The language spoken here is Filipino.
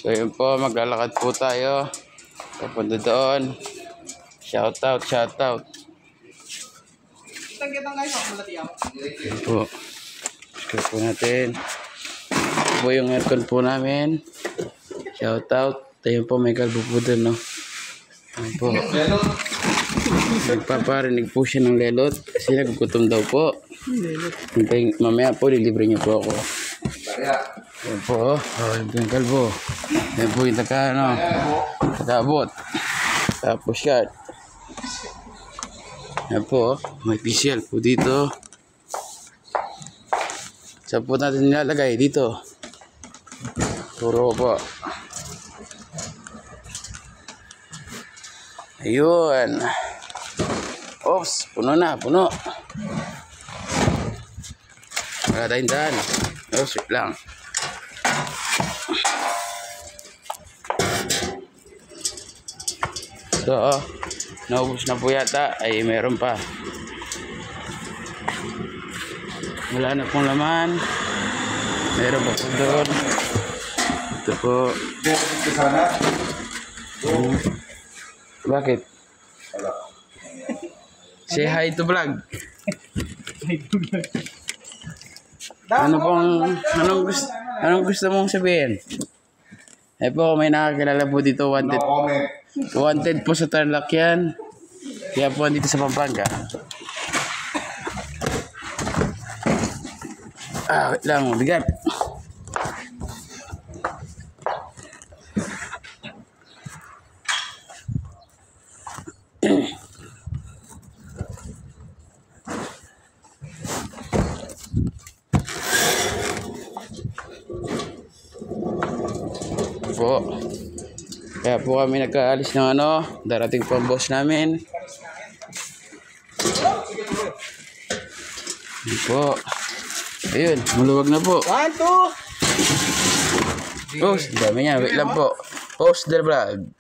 So yun po, maglalakad po tayo. Papunta doon. Shout out. Yun po. Subscribe po natin. Ito po yung aircon po namin. Shout out. Tayo po, may kalbo po doon, no? Yun po. Nagpaparinig po siya ng lelot kasi nagugutom daw po. Mamaya po, lilibre niyo po ako. Yan po, yan po yung kalbo. Yan po yung tagaabot. Tapos yan. Yan po, may PCL po dito. Saan po natin nilalagay? Dito. Puro po. Ayun. Oops, puno na, puno. Wala tayong daan. Oops, wait lang. So, naubos na po yata. Ay, meron pa. Wala na pong laman. Meron pa po doon. Ito po. Bakit? Say hi to vlog. Anong gusto mong sabihin? Eh po, may nakakilala po dito, wanted. Wanted po sa Tarlac yan. Kaya po dito sa Pampanga. Wait lang, bigat. Po. Kaya po kami nagkaalis ng darating po ang boss namin. Hindi po. Ayun, maluwag na po. 1, 2. Post, dami niya. Wait lang po. Post the vlog.